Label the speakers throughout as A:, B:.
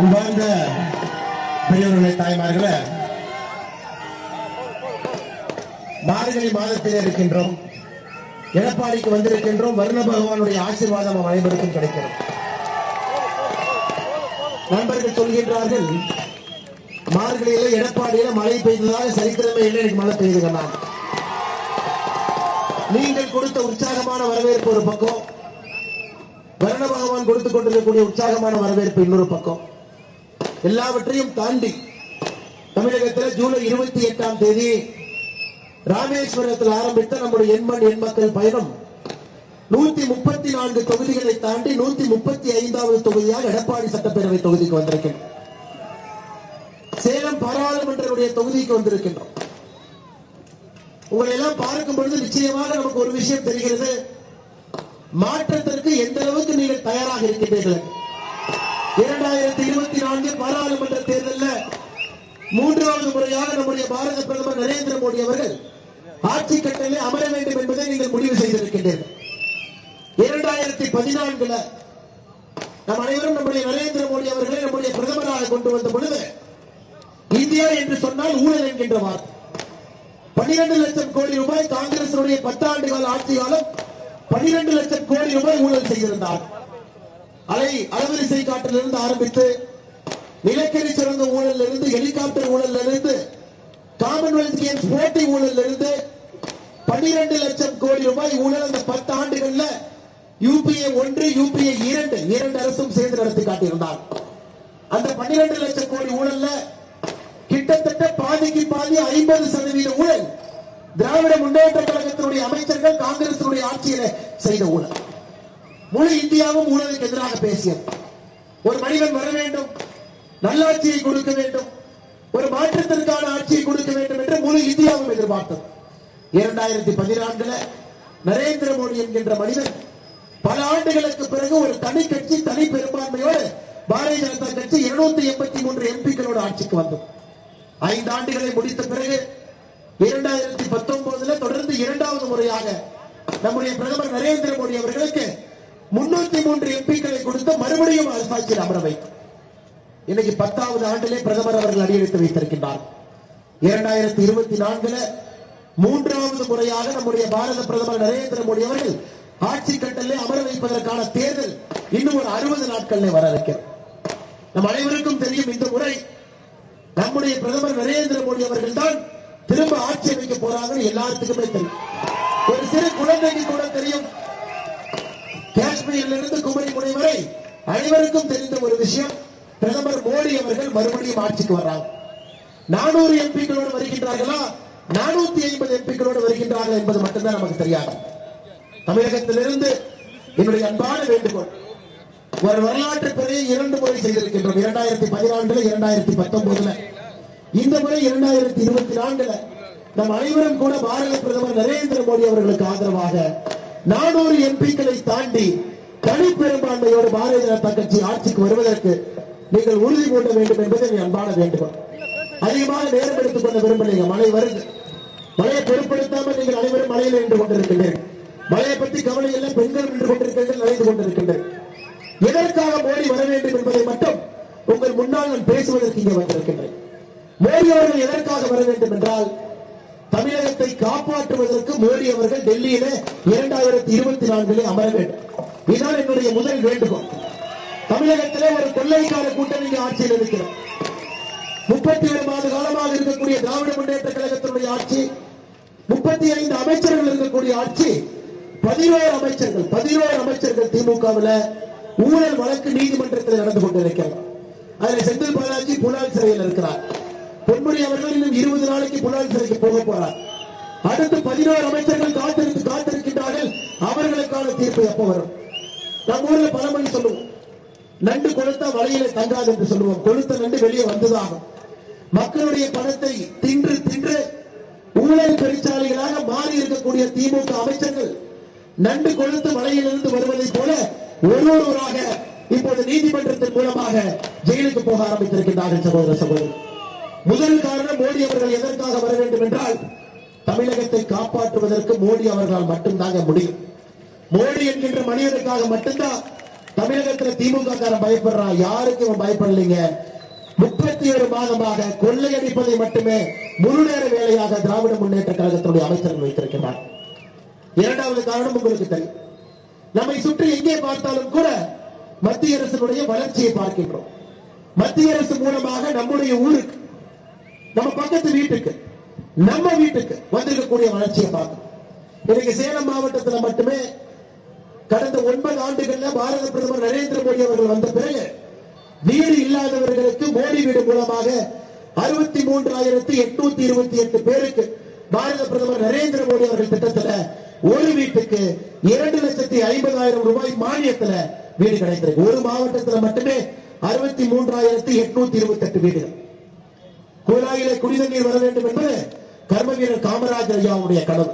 A: அன்பார்ந்த பெரியவர்களே, தாய்மார்களே, மார்கழி மாதத்தில் இருக்கின்றோம். எடப்பாடிக்கு வந்திருக்கின்றோம். வருண பகவானுடைய ஆசீர்வாதம் அனைவருக்கும் கிடைக்கிறது. நண்பர்கள் சொல்கின்றார்கள், மார்கழியில எடப்பாடியில மழை பெய்ததாக சரித்திரமே இல்லை, எனக்கு மழை பெய்யுதுங்க. நீங்கள் கொடுத்த உற்சாகமான வரவேற்பு ஒரு பக்கம், வருண பகவான் கொடுத்துக் கொண்டிருக்கக்கூடிய உற்சாகமான வரவேற்பு இன்னொரு பக்கம். எல்லாவற்றையும் தாண்டி தமிழகத்தில் ஜூலை 28ஆம் தேதி ராமேஸ்வரத்தில் ஆரம்பித்த நம்முடைய எண்மண் எண்மக்கள் பயணம் 134 தொகுதிகளை தாண்டி 135வது தொகுதியாக எடப்பாடி சட்டப்பேரவை தொகுதிக்கு வந்திருக்கின்றோம். சேலம் பாராளுமன்ற தொகுதிக்கு வந்திருக்கின்றோம். உங்களை எல்லாம் பார்க்கும் பொழுது நிச்சயமாக நமக்கு ஒரு விஷயம் தெரிகிறது, மாற்றத்திற்கு எந்த அளவுக்கு நீங்கள் தயாராக இருக்கின்றீர்கள். 2024 பாராளுமன்ற தேர்தலில் 3வது முறையாக நம்முடைய பாரத பிரதமர் நரேந்திர மோடி அவர்கள் ஆட்சி கட்டளை அமர வேண்டும் என்பதை நீங்கள் முடிவு செய்திருக்கின்றீர்கள். 2014 நம் அனைவரும் நம்முடைய நரேந்திர மோடி அவர்களை நம்முடைய பிரதமராக கொண்டு வந்த பொழுது இந்தியா என்று சொன்னால் ஊழல் என்கின்ற வார்த்தை. 12 லட்சம் கோடி ரூபாய் காங்கிரஸ் 10 ஆண்டு கால ஆட்சி காலம் 12 லட்சம் கோடி ரூபாய் ஊழல் செய்திருந்தார். அலவரிசை காட்டிலிருந்து ஆரம்பித்து நிலக்கரி சுரங்க ஊழல் இருந்து, ஹெலிகாப்டர் ஊழல் இருந்து, காமன்வெல்த் கேம்ஸ் போட்டி ஊழல் இருந்து 12 லட்சம் கோடி ரூபாய் ஊழல் அந்த 10 ஆண்டுகள்ல யூபிஏ 1 யூபிஏ 2 அரசும் சேர்ந்து நடத்தி காட்டியிருந்தார். அந்த 12 லட்சம் கோடி ஊழல்ல கிட்டத்தட்ட பாதிக்கு பாதி 50% ஊழல் திராவிட முன்னேற்ற கழகத்தினுடைய அமைச்சர்கள் காங்கிரஸ் ஆட்சியில செய்த ஊழல். முழு இந்தியாவும் ஊழலுக்கு எதிராக பேசியது. ஒரு மனிதன் வர வேண்டும், நல்லாட்சியை கொடுக்க வேண்டும், ஒரு மாற்றத்திற்கான ஆட்சியை கொடுக்க வேண்டும் என்று முழு இந்தியாவும் எதிர்பார்த்தது. 2014 நரேந்திர மோடி என்கின்ற மனிதன் பல ஆண்டுகளுக்கு பிறகு ஒரு தனி கட்சி, தனி பெரும்பான்மையோடு பாரதிய ஜனதா கட்சி 283 எம்பிக்களோடு ஆட்சிக்கு வந்தது. 5 ஆண்டுகளை முடித்த பிறகு 2019 தொடர்ந்து 2வது முறையாக நம்முடைய பிரதமர் நரேந்திர மோடி அவர்களுக்கு 303 எம்பிக்களை கொடுத்து மறுபடியும் அரசாட்சியில் அமர வைக்கும். இன்னைக்கு 10வது ஆண்டிலே பிரதமர் அவர்கள் அடியெடுத்து வைத்திருக்கின்றார். 2024 3வது முறையாக நம்முடைய பாரத பிரதமர் நரேந்திர மோடி அவர்கள் ஆட்சி கட்டளை அமர வைப்பதற்கான தேர்தல் இன்னும் ஒரு 60 நாட்களில் வர இருக்கிறது. நம் அனைவருக்கும் தெரியும், இந்த முறை நம்முடைய பிரதமர் நரேந்திர மோடி அவர்கள் தான் திரும்ப ஆட்சி அமைக்க போறாங்கன்னு எல்லாத்துக்குமே தெரியும். ஒரு சிறு குழந்தைக்கு கூட தெரியும். காஷ்மீரில் இருந்து குமரி முனை வரை அனைவருக்கும் தெரிந்த ஒரு விஷயம், பிரதமர் மோடி அவர்கள் மறுபடியும் ஆட்சிக்கு வர்றாங்க. 400 எம்பிக்களோடு வருகின்றார்களா, 450 எம்பிக்களோடு வருகின்றார்கள் என்பது மட்டும்தான் நமக்கு தெரியாது. தமிழகத்திலிருந்து என்னுடைய அன்பான வேண்டுகோள், ஒரு வரலாற்று பிழையை 2 முறை செய்திருக்கின்றோம். 2014 2019 இந்த முறை 2024 நம் அனைவரும் கூட பாரத பிரதமர் நரேந்திர மோடி அவர்களுக்கு ஆதரவாக 400 எம்பிக்களை தாண்டி தனி பெரும்பான்மையோடு பாரதிய ஜனதா கட்சி ஆட்சிக்கு வருவதற்கு நீங்கள் உறுதி பூண்ட வேண்டும் என்பதை அன்பான வேண்டுகோள். அதிகமாக நேரம் எடுத்துக் கொள்ள விரும்பலைங்க. மழை வருது, மழையை பொருட்படுத்தாமல் நீங்கள் அனைவரும் மழையில் நின்று கொண்டிருக்கின்றீர்கள். மழையை பற்றி கவலை இல்லை, பெண்கள் நின்று கொண்டிருக்கின்றனர், நனைந்து கொண்டிருக்கின்றனர். எதற்காக மோடி வர வேண்டும் என்பதை மட்டும் உங்கள் முன்னால் நான் பேசுவதற்கு இங்கே வந்திருக்கின்றேன். மோடி அவர்கள் எதற்காக வர வேண்டும் என்றால், தமிழகத்தை காப்பாற்றுவதற்கு மோடி அவர்கள் டெல்லியில 2024 அமர வேண்டும். இதுதான் என்னுடைய முதல் வேண்டுகோள். தமிழகத்திலே ஒரு கொள்ளைக்கார கூட்டணி ஆட்சியில் இருக்கிறது. 31 மாத காலமாக இருக்கக்கூடிய திராவிட முன்னேற்ற கழகத்தினுடைய ஆட்சி, 35 அமைச்சர்கள் இருக்கக்கூடிய ஆட்சி, 11 அமைச்சர்கள் திமுகவில் ஊழல் வழக்கு நீதிமன்றத்தில் நடந்து கொண்டிருக்கிறது. அதில் செந்தில் பாலாஜி புலால் சிறையில் இருக்கிறார். பொன்முடி அவர்கள் இன்னும் 20 நாளைக்கு புலால் சிறைக்கு போக போறார். அடுத்து 11 அமைச்சர்கள் காத்திருக்கின்றார்கள். அவர்களுக்கான தீர்ப்பு எப்ப வரும்? நம்ம ஊர்ல பழமொழி சொல்லுவோம், நண்டு கொளுத்த வலையில தங்காது என்று சொல்லுவோம். கொளுத்த நண்டு வெளியே வந்துதான். மக்களுடைய பணத்தை தின்று ஊழல் பெருச்சாளிகளாக மாறி இருக்கக்கூடிய திமுக அமைச்சர்கள் நண்டு கொளுத்து வலையிலிருந்து வருவதை போல ஒருவராக இப்போது நீதிமன்றத்தின் மூலமாக ஜெயிலுக்கு போக ஆரம்பித்திருக்கின்றார்கள். சகோதர சகோதரி, முதல் காரணம், மோடி அவர்கள் எதற்காக வர வேண்டும் என்றால், தமிழகத்தை காப்பாற்றுவதற்கு மோடி அவர்களால் மட்டும்தாங்க முடியும். மோடி என்கின்ற மனிதனுக்காக மட்டும்தான் தமிழகத்துல திமுக காரன் பயப்படுறான், யாருக்கு இவன் பயப்படலைங்க. 31 மாதமாக கொள்ளையடிப்பதை மட்டுமே முழு நேர வேலையாக திராவிட முன்னேற்ற கழகத்தினுடைய அமைச்சர்கள் வைத்திருக்கிறார். இரண்டாவது காரணம் உங்களுக்கு தெரியும். நம்மை சுற்றி எங்கே பார்த்தாலும் கூட மத்திய அரசினுடைய வளர்ச்சியை பார்க்கின்றோம். மத்திய அரசு மூலமாக நம்முடைய ஊருக்கு, நம்ம பக்கத்து வீட்டுக்கு, நம்ம வீட்டுக்கு வந்திருக்கக்கூடிய வளர்ச்சியை பார்க்கணும். இன்னைக்கு சேலம் மாவட்டத்தில் மட்டுமே கடந்த 9 ஆண்டுகள்ல பாரத பிரதமர் நரேந்திர மோடி அவர்கள் வந்த பிறகு வீடு இல்லாதவர்களுக்கு மோடி வீடு மூலமாக 63,828 பேருக்கு பாரத பிரதமர் நரேந்திர மோடி அவர்கள் திட்டத்தில் ஒரு வீட்டுக்கு 2,50,000 ரூபாய் மானியத்தில் வீடு கிடைத்திருக்கு. ஒரு மாவட்டத்தில் மட்டுமே 63,828 வீடுகள். குழாயிலே குடிநீர் வர வேண்டும் என்பது கர்ம வீரர் காமராஜர் ஐயாவுடைய கனவு.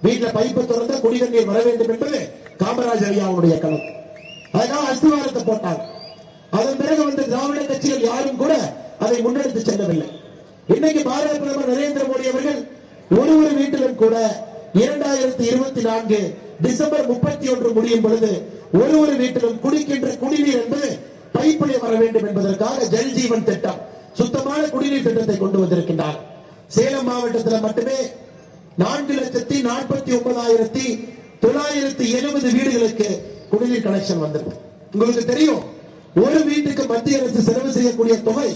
A: வீட்டுல பைப்பு திறந்த குடிநீர் வர வேண்டும் என்பது காமராஜர் ஐயாவுடைய கனவு. அதனால அஸ்திவாரத்தை போட்டாங்க. அதன் பிறகு வந்த திராவிட கட்சிகள் யாரும் கூட அதை முன்னெடுத்து செல்லவில்லை. இன்னைக்கு பாரத பிரதமர் நரேந்திர மோடி அவர்கள் ஒரு வீட்டிலும் கூட 2024 டிசம்பர் 31 முடியும் பொழுது ஒரு வீட்டிலும் குடிக்கின்ற குடிநீர் என்பது பைப்பிலே வர வேண்டும் என்பதற்காக ஜல் ஜீவன் திட்டம், சுத்தமான குடிநீர் திட்டத்தை கொண்டு வந்திருக்கின்றார். சேலம் மாவட்டத்தில் மட்டுமே 4,49,970 வீடுகளுக்கு குடிநீர் கனெக்ஷன் வந்திருக்கு. உங்களுக்கு தெரியும், ஒரு வீட்டுக்கு மத்திய அரசு செலவு செய்யக்கூடிய தொகை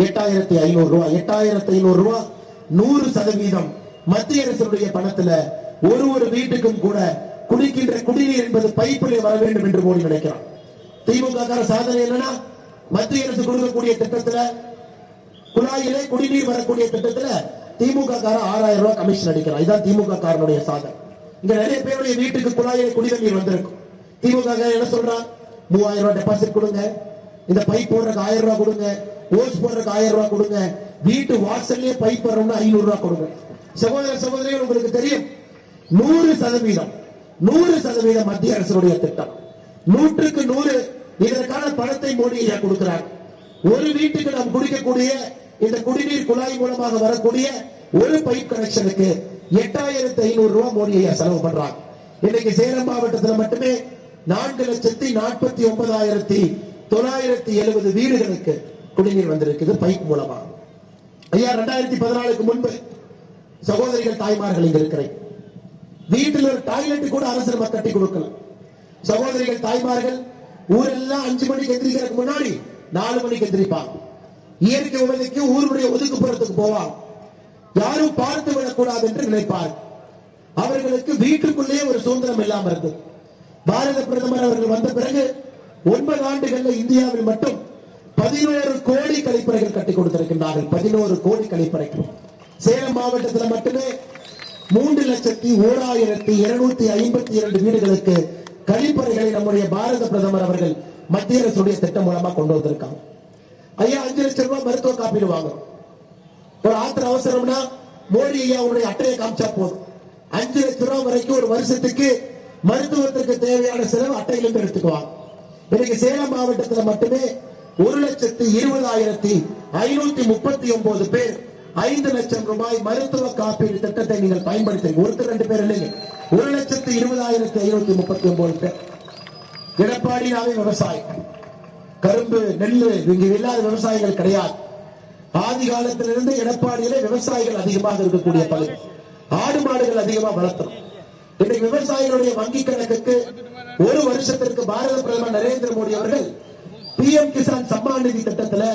A: 8,500 ரூபாய். 8,500 ரூபாய் 100% மத்திய அரசுடைய பணத்துல ஒரு வீட்டுக்கும் கூட குடிக்கின்ற குடிநீர் என்பது பைப்பிலே வர வேண்டும் என்று மோடி நினைக்கிறார். திமுக சாதனை என்னன்னா, மத்திய அரசு கொடுக்கக்கூடிய திட்டத்துல குழாயிலே குடிநீர் வரக்கூடிய திட்டத்துல திமுக 6,000 ரூபாய் கமிஷன் அடிக்கிறார். இதுதான் திமுக காரனுடைய சாதனை. இங்க நிறைய பேருடைய வீட்டுக்கு குழாயிலே குடிநீர் வந்திருக்கும். திமுக என்ன சொல்றான், 3,000 ரூபாய் டெபாசிட் கொடுங்க, இந்த பைப் போடுறதுக்கு 1,000 ரூபாய் கொடுங்க, ஓஸ் போடுறதுக்கு 1,000 ரூபாய் கொடுங்க, வீட்டு வாசல்லே பைப் வரோம்னா 500 ரூபாய் கொடுங்க. சகோதர சகோதரிகள், உங்களுக்கு தெரியும் 100% மத்திய அரசுடைய திட்டம். 100க்கு 100 இதற்கான பணத்தை மோடி ஐயா கொடுக்கிறார். ஒரு வீட்டுக்கு நாம் குடிக்கக்கூடிய இந்த குடிநீர் குழாய் மூலமாக வரக்கூடிய ஒரு பைப் கனெக்ஷனுக்கு 8,500 ரூபாய் மோடி ஐயா செலவு பண்றாங்க. இன்னைக்கு சேலம் மாவட்டத்தில் மட்டுமே 4,49,970 வீடுகளுக்கு குடிநீர் வந்திருக்குது பைப் மூலமாக. ஐயா 2014க்கு முன்பு சகோதரிகள் தாய்மார்கள் இங்க இருக்கிறேன், வீட்டில் ஒரு டாய்லெட் கூட அரசு கட்டி கொடுக்கல. சகோதரிகள் தாய்மார்கள் ஊரெல்லாம் 5 மணிக்கு எந்திரிக்கிறதுக்கு முன்னாடி 4 மணிக்கு எந்திரிப்பாங்க. இயற்கை உதவிக்கு ஊருடைய ஒதுக்குப்புறத்துக்கு போவாங்க. யாரும் பார்த்து விடக்கூடாது என்று நினைப்பார். அவர்களுக்கு வீட்டுக்குள்ளேயே ஒரு சுதந்திரம் இல்லாம இருந்தது. பாரத பிரதமர் அவர்கள் வந்த பிறகு 9 ஆண்டுகள்ல இந்தியாவில் மட்டும் 11 கோடி கழிப்பறைகள் கட்டி கொடுத்திருக்கின்றார்கள். 11 கோடி கழிப்பறைகள். சேலம் மாவட்டத்தில் மட்டுமே 3,01,252 வீடுகளுக்கு கழிப்பறைகளை நம்முடைய பாரத பிரதமர் அவர்கள் மத்திய அரசுடைய திட்டம் மூலமா கொண்டு வந்திருக்காங்க. ஐயா 5 லட்சம் ரூபாய் மருத்துவ காப்பீடு வாங்கணும். ஒரு ஆத்திர அவசரம்னா மோடி ஐயா அவருடைய அட்டையை காமிச்சா போதும். 5 லட்சம் ரூபாய் வரைக்கும் ஒரு வருஷத்துக்கு மருத்துவத்திற்கு தேவையான செலவு அட்டையிலிருந்து எடுத்துக்குவாங்க. இன்னைக்கு சேலம் மாவட்டத்தில் மட்டுமே 1,20,539 பேர் 5 லட்சம் ரூபாய் மருத்துவ காப்பீடு திட்டத்தை நீங்கள் பயன்படுத்தி, ஒருத்தர் 2 பேர் இல்லைங்க, 1,20,539 பேர். எடப்பாடினாவே விவசாயம், கரும்பு, நெல்லு இங்கு இல்லாத விவசாயிகள் கிடையாது. ஆதி காலத்திலிருந்து எடப்பாடியிலே விவசாயிகள் அதிகமாக இருக்கக்கூடிய பகுதி. ஆடு மாடுகள் அதிகமாக வளர்த்தணும். இன்னைக்கு விவசாயிகளுடைய வங்கி கணக்குக்கு ஒரு வருஷத்திற்கு பாரத பிரதமர் நரேந்திர மோடி அவர்கள் PM கிசான் சம்மான் நிதி திட்டத்தில்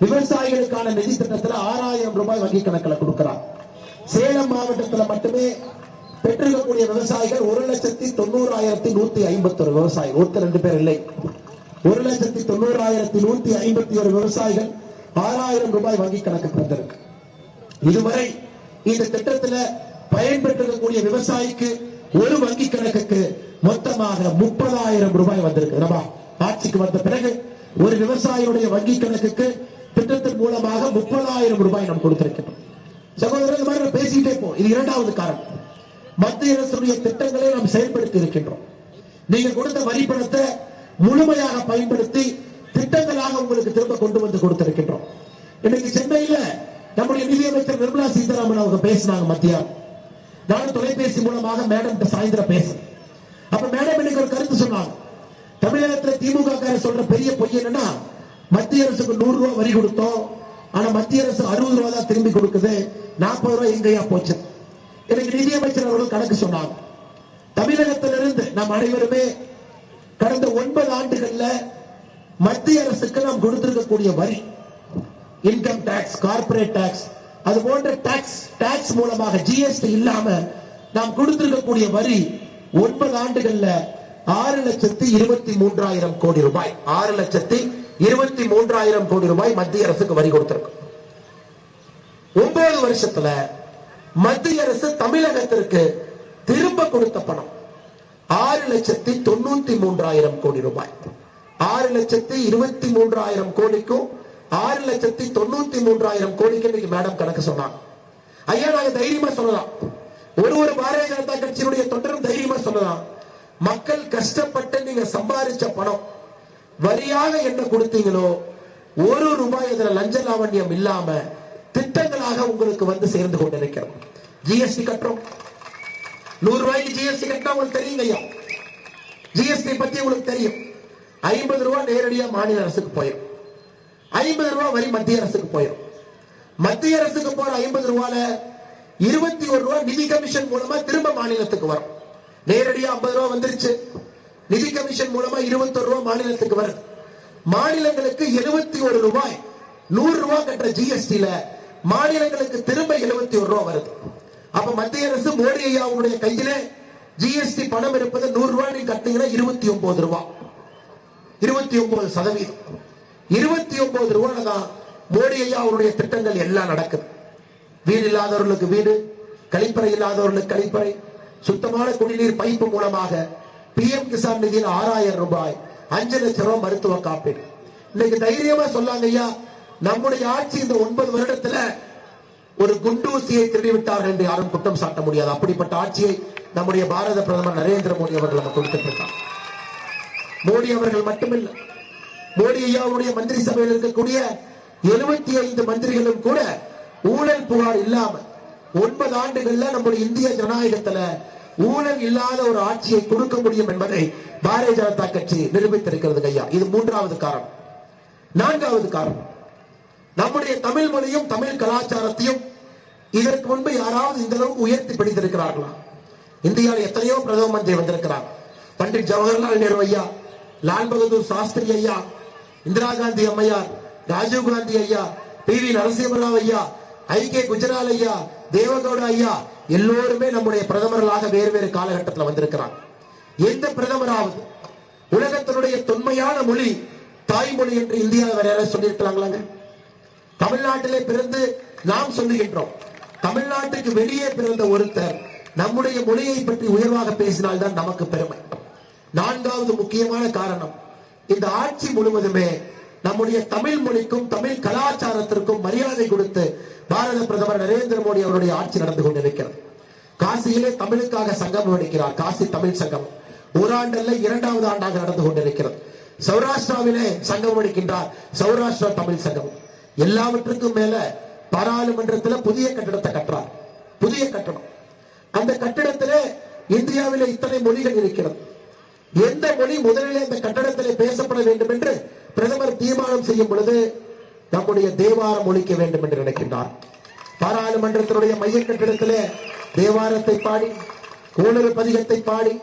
A: விவசாயிகளுக்கான நிதி திட்டத்தில் 6,000 ரூபாய் வங்கி கணக்கில் கொடுக்கிறார். சேலம் மாவட்டத்தில் மட்டுமே பெற்றிருக்கக்கூடிய விவசாயிகள் 1,90,151 விவசாயிகள், ஒருத்தர் 2 பேர் இல்லை. 1,90,151 விவசாயிகள் 6,000 ரூபாய் வங்கி கணக்கு தந்திருக்கு. இதுவரை இந்த திட்டத்தில் பயன்பெற்றிருக்கக்கூடிய விவசாயிக்கு ஒரு வங்கி கணக்குக்கு மொத்தமாக 30,000 ரூபாய் வந்திருக்கு. நம்ம ஆட்சிக்கு வந்த பிறகு ஒரு விவசாயியுடைய வங்கி கணக்குக்கு திட்டத்தின் மூலமாக 30,000 ரூபாய் நாம் கொடுத்திருக்கிறோம். சகோதரர்கள் பேசிக்கிட்டே போ. இது இரண்டாவது காரணம். மத்திய அரசுடைய திட்டங்களை நாம் செயல்படுத்தி இருக்கின்றோம். நீங்க கொடுத்த வரி பணத்தை முழுமையாக பயன்படுத்தி திட்டங்களாக உங்களுக்கு திரும்ப கொண்டு வந்து கொடுத்திருக்கின்றோம். இன்னைக்கு சென்னையில நம்முடைய நிதியமைச்சர் நிர்மலா சீதாராமன் அவங்க பேசினாங்க மத்தியா. நானும் தொலைபேசி மூலமாக மேடம் சாயந்தரம் பேசுறேன். அப்ப மேடம் இன்னைக்கு ஒரு கருத்து சொன்னாங்க. தமிழகத்தில் திமுக சொல்ற பெரிய பொய் என்னன்னா, மத்திய அரசுக்கு 100 ரூபாய் வரி கொடுத்தோம், ஆனா மத்திய அரசு 60 ரூபாய் தான் திரும்பி கொடுக்குது, 40 ரூபாய் எங்கேயா போச்சு. எனக்கு நிதியமைச்சர் அவர்கள் கணக்கு சொன்னாங்க. தமிழகத்திலிருந்து நாம் அனைவருமே கடந்த 9 ஆண்டுகள்ல மத்திய அரசுக்கு நாம் கொடுத்திருக்கக்கூடிய வரி, இன்கம் டாக்ஸ், கார்பரேட் டாக்ஸ், அது போன்ற டாக்ஸ் மூலமாக ஜிஎஸ்டி இல்லாம நாம் கொடுத்திருக்கக்கூடிய வரி 9 ஆண்டுகள்ல 6,23,000 கோடி ரூபாய், 6,23,000 கோடி ரூபாய் மத்திய அரசுக்கு வரி கொடுத்திருக்கும். 9 வருஷத்துல மத்திய அரசு தமிழகத்திற்கு திரும்ப கொடுத்த பணம் 6,93,000 கோடி ரூபாய். 6,23,000 கோடிக்கும் 6,93,000 கோடிக்கு இன்னைக்கு மேடம் கணக்கு சொன்னாங்க. ஐயா, நாங்க தைரியமா சொல்லலாம், ஒரு பாரதிய ஜனதா கட்சியினுடைய தொண்டரும் தைரியமா சொல்லலாம், மக்கள் கஷ்டப்பட்டு நீங்க சம்பாதிச்ச பணம் வரியாக என்ன கொடுத்தீங்களோ 1 ரூபாய் அதுல லஞ்ச லாவண்யம் இல்லாம திட்டங்களாக உங்களுக்கு வந்து சேர்ந்து கொண்டிருக்கிறோம். ஜிஎஸ்டி கட்டுறோம், 100 ரூபாய்க்கு ஜிஎஸ்டி கட்டினா உங்களுக்கு தெரியுங்க ஐயா. ஜிஎஸ்டி பத்தி உங்களுக்கு தெரியும். 50 ரூபாய் நேரடியா மாநில அரசுக்கு போயிடும், 50 ரூபாய் வரி மத்திய அரசுக்கு போயிடும். மத்திய அரசுக்கு போற 50 ரூபாயில 21 ரூபாய் நிதி கமிஷன் மூலமா திரும்ப மாநிலத்துக்கு வரும். நேரடியா 50 ரூபாய் வந்துருச்சு, நிதி கமிஷன் மூலமா 21 ரூபாய் மாநிலத்துக்கு வருது. மாநிலங்களுக்கு 71 ரூபாய், 100 ரூபாய் கட்டுற ஜிஎஸ்டில மாநிலங்களுக்கு திரும்ப 71 ரூபாய் வருது. அப்ப மத்திய அரசு மோடி ஐயா அவருடைய கையில ஜிஎஸ்டி பணம் இருப்பது 100 ரூபாய் நீங்க கட்டினீங்கன்னா 29 ரூபாய், 29%. 29 ரூபாய் தான் மோடி ஐயா அவருடைய திட்டங்கள் எல்லாம் நடக்குது. வீடு இல்லாதவர்களுக்கு வீடு, கழிப்பறை இல்லாதவர்களுக்கு கழிப்பறை, சுத்தமான குடிநீர் பைப்பு மூலமாக PM கிசான் நிதியில் 6,000 ரூபாய், 5 லட்சம் ரூபாய் மருத்துவ காப்பீடு. இன்னைக்கு தைரியமா சொல்லாங்க ஐயா, நம்முடைய ஆட்சி இந்த 9 வருடத்துல ஒரு குண்டூசியை திருடிவிட்டார்கள் என்று யாரும் குற்றம் சாட்ட முடியாது. அப்படிப்பட்ட ஆட்சியை நம்முடைய பாரத பிரதமர் நரேந்திர மோடி அவர்கள் நமக்கு கொடுத்திருக்கிறார். மோடி அவர்கள் மட்டுமில்ல, மோடி ஐயாவுடைய மந்திரி சபையில் இருக்கக்கூடிய 75 மந்திரிகளும் கூட ஊழல் புகார் இல்லாம 9 ஆண்டுகள்ல நம்முடைய இந்திய ஜனநாயகத்துல ஊழல் இல்லாத ஒரு ஆட்சியை கொடுக்க முடியும் என்பதை பாரதிய ஜனதா கட்சி நிரூபித்திருக்கிறது ஐயா. இது 3வது காரணம். 4வது காரணம், நம்முடைய தமிழ் மொழியும் தமிழ் கலாச்சாரத்தையும் இதற்கு முன்பு யாராவது இந்த அளவுக்கு உயர்த்தி பிடித்திருக்கிறார்களா? இந்தியாவில் எத்தனையோ பிரதம மந்திரி வந்திருக்கிறார். பண்டிட் ஜவஹர்லால் நேரு ஐயா, லால் பகதூர் சாஸ்திரி ஐயா, இந்திரா காந்தி அம்மையார், ராஜீவ் காந்தி ஐயா, PV நரசிம்மராவ் ஐயா, IK குஜரால் ஐயா, தேவகவுடா ஐயா, எல்லோருமே நம்முடைய பிரதமர்களாக வேறு வேறு காலகட்டத்தில் வந்திருக்கிறார். எந்த பிரதமராவது உலகத்தினுடைய தொன்மையான மொழி தாய்மொழி என்று இந்தியாவில் வேற யாராவது சொல்லியிருக்கலாங்களாங்க? தமிழ்நாட்டிலே பிறந்து நாம் சொல்லுகின்றோம். தமிழ்நாட்டுக்கு வெளியே பிறந்த ஒருத்தர் நம்முடைய மொழியை பற்றி உயர்வாக பேசினால்தான் நமக்கு பெருமை. 4வது முக்கியமான காரணம், இந்த ஆட்சி முழுவதுமே நம்முடைய தமிழ் மொழிக்கும் தமிழ் கலாச்சாரத்திற்கும் மரியாதை கொடுத்து பாரத பிரதமர் நரேந்திர மோடி அவருடைய ஆட்சி நடந்து கொண்டிருக்கிறது. காசியிலே தமிழுக்காக சங்கமம் எடுக்கிறார், காசி தமிழ் சங்கமம். ஓராண்டல்ல 2வது ஆண்டாக நடந்து கொண்டிருக்கிறது. சௌராஷ்டிராவிலே சங்கமம் எடுக்கின்றார், சௌராஷ்டிரா தமிழ் சங்கமம். எல்லாவற்றுக்கும் மேல பாராளுமன்றத்தில் புதிய கட்டிடத்தை கட்டுறார், புதிய கட்டடம். அந்த கட்டிடத்திலே இந்தியாவிலே இத்தனை மொழிகள் இருக்கிறது. எந்த மொழி முதலில் இந்த கட்டடத்திலே பேசப்பட வேண்டும் என்று பிரதமர் தீர்மானம் செய்யும் பொழுது நம்முடைய தேவார மொழிக்க வேண்டும் என்று நினைக்கின்றார். பாராளுமன்றத்தினுடைய மைய கட்டிடத்திலே தேவாரத்தை பாடி, கோளறு பதிகத்தை பாடி,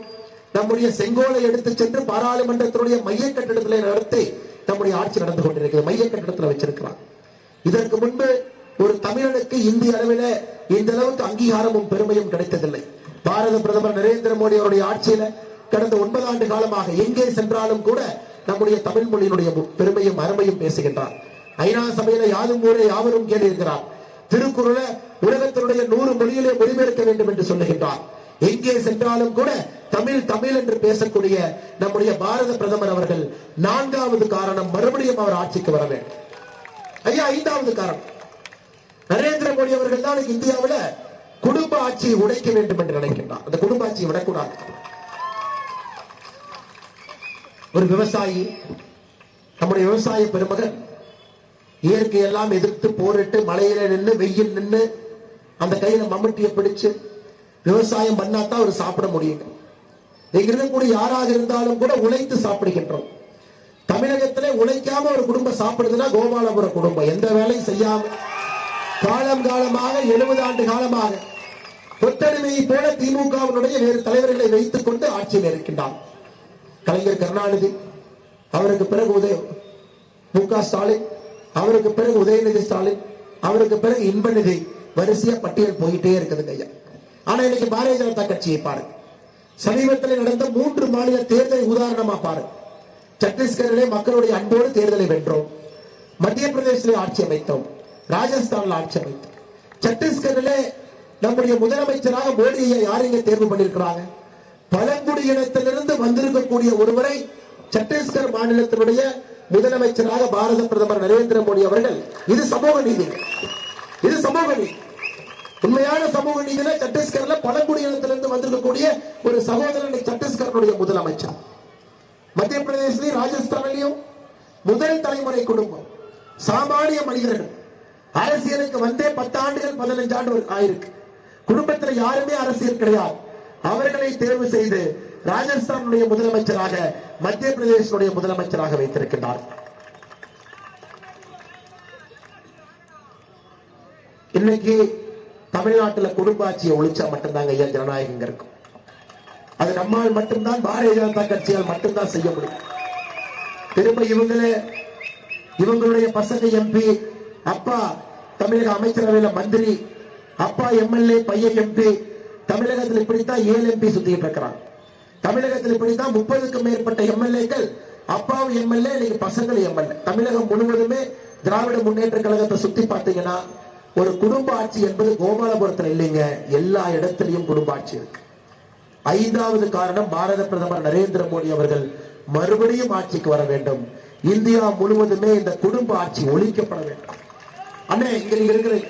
A: நம்முடைய செங்கோலை எடுத்து சென்று பாராளுமன்றத்தினுடைய மைய கட்டிடத்திலே நடத்தி நம்முடைய ஆட்சி நடந்து கொண்டிருக்கிறது. மைய கட்டிடத்தில் வச்சிருக்கிறார். இதற்கு முன்பு ஒரு தமிழனுக்கு இந்திய அளவில் இந்த அளவுக்கு அங்கீகாரமும் பெருமையும் கிடைத்ததில்லை. பாரத பிரதமர் நரேந்திர மோடி அவருடைய ஆட்சியில கடந்த 9 ஆண்டு காலமாக எங்கே சென்றாலும் கூட நம்முடைய தமிழ் மொழியினுடைய பெருமையும் அருமையும் பேசுகின்றார். ஐநா சபையில யாதும் ஊரே யாவரும் கேட்டிருக்கிறார். திருக்குறளை உலகத்தினுடைய 100 மொழியிலே மொழிபெயர்க்க வேண்டும் என்று சொல்லுகின்றார். எங்கே சென்றாலும் கூட தமிழ் தமிழ் என்று பேசக்கூடிய நம்முடைய பாரத பிரதமர் அவர்கள் 4வது காரணம், மறுபடியும் அவர் ஆட்சிக்கு வர வேண்டும். ஐயா, 5வது காரணம், நரேந்திர மோடி அவர்கள் தான் இந்தியாவில் குடும்ப ஆட்சியை உடைக்க வேண்டும் என்று நினைக்கின்றார். அந்த குடும்ப ஆட்சியை விடக்கூடாது. ஒரு விவசாயி, நம்முடைய விவசாய பெருமகன் இயற்கையெல்லாம் எதிர்த்து போரிட்டு மலையில நின்று வெயில் நின்று அந்த கையில மம்முட்டியை பிடிச்சு விவசாயம் பண்ணாதான் அவர் சாப்பிட முடியும். இங்க இருக்கக்கூடிய யாராக இருந்தாலும் கூட உழைத்து சாப்பிடுகின்றோம். தமிழகத்திலே உழைக்காம ஒரு குடும்பம் சாப்பிடுதுன்னா கோபாலபுர குடும்பம். எந்த வேலையும் செய்யாம காலம் காலமாக 70 ஆண்டு காலமாக கொத்தடிமையை போல திமுகவினுடைய வேறு தலைவர்களை வைத்துக் கொண்டு ஆட்சியில் இருக்கின்றார். கலைஞர் கருணாநிதி, அவருக்கு பிறகு மு.க. ஸ்டாலின், அவருக்கு பிறகு உதயநிதி ஸ்டாலின், அவருக்கு பிறகு இன்பநிதி, வரிசையா பட்டியல் போயிட்டே இருக்குதுங்க ஐயா. ஆனா இன்னைக்கு பாரதிய ஜனதா கட்சியை பாருங்க. சமீபத்தில் நடந்த 3 மாநில தேர்தலை உதாரணமா பாருங்க. சத்தீஸ்கரிலே மக்களுடைய அன்போடு தேர்தலை வென்றோம். மத்திய பிரதேசத்தில் ஆட்சி அமைத்தோம். ராஜஸ்தான்ல ஆட்சி அமைத்தோம். சத்தீஸ்கரிலே நம்முடைய முதலமைச்சராக மோடியை யாரையும் தேர்வு பண்ணிருக்கிறாங்க. பழங்குடியினத்திலிருந்து வந்திருக்கக்கூடிய ஒருவரை சத்தீஸ்கர் மாநிலத்தினுடைய முதலமைச்சராக பாரத பிரதமர் நரேந்திர மோடி அவர்கள். இது சமூக நீதி. இது சமூக நீதி. உண்மையான சமூக நீதினா சத்தீஸ்கர்ல பழங்குடியினத்திலிருந்து வந்திருக்கக்கூடிய ஒரு சகோதரன் சத்தீஸ்கருடைய முதலமைச்சர். மத்திய பிரதேசத்திலும் ராஜஸ்தானிலையும் முதல் தலைமுறை குடும்பம், சாமானிய மனிதர்கள் அரசியலுக்கு வந்தே 10 ஆண்டுகள் 15 ஆண்டு ஆயிருக்கு. குடும்பத்தில் யாருமே அரசியல் கிடையாது. அவர்களை தேர்வு செய்து ராஜஸ்தானுடைய முதலமைச்சராக, மத்திய பிரதேசனுடைய முதலமைச்சராக வைத்திருக்கிறார். இன்னைக்கு தமிழ்நாட்டில் குடும்ப ஆட்சியை ஒழிச்சா மட்டும்தாங்க ஐயா ஜனநாயகம் இருக்கும். அது நம்மால் மட்டும்தான், பாரதிய ஜனதா கட்சியால் மட்டும்தான் செய்ய முடியும். திரும்ப இவங்களுடைய பசங்க எம்பி, அப்பா தமிழக அமைச்சரவையில் மந்திரி, அப்பா எம்எல்ஏ, பையன் எம்பி. தமிழகத்தில் இப்படித்தான் 7 எம்பி சுத்திட்டு இருக்கிறாங்க. தமிழகத்தில் இப்படித்தான் 30க்கும் மேற்பட்ட எம்எல்ஏக்கள், அப்பாவும் எம்எல்ஏ, இன்னைக்கு பசங்களும் எம்எல்ஏ. தமிழகம் முழுவதுமே திராவிட முன்னேற்ற கழகத்தை சுத்தி பார்த்தீங்கன்னா ஒரு குடும்ப ஆட்சி என்பது கோபாலபுரத்தில் இல்லைங்க, எல்லா இடத்திலையும் குடும்ப ஆட்சி இருக்கு. 5வது காரணம், பாரத பிரதமர் நரேந்திர மோடி அவர்கள் மறுபடியும் ஆட்சிக்கு வர வேண்டும். இந்தியா முழுவதுமே இந்த குடும்ப ஆட்சி ஒழிக்கப்பட வேண்டும். அண்ணே, இங்க நீங்க இருக்கிறீங்க.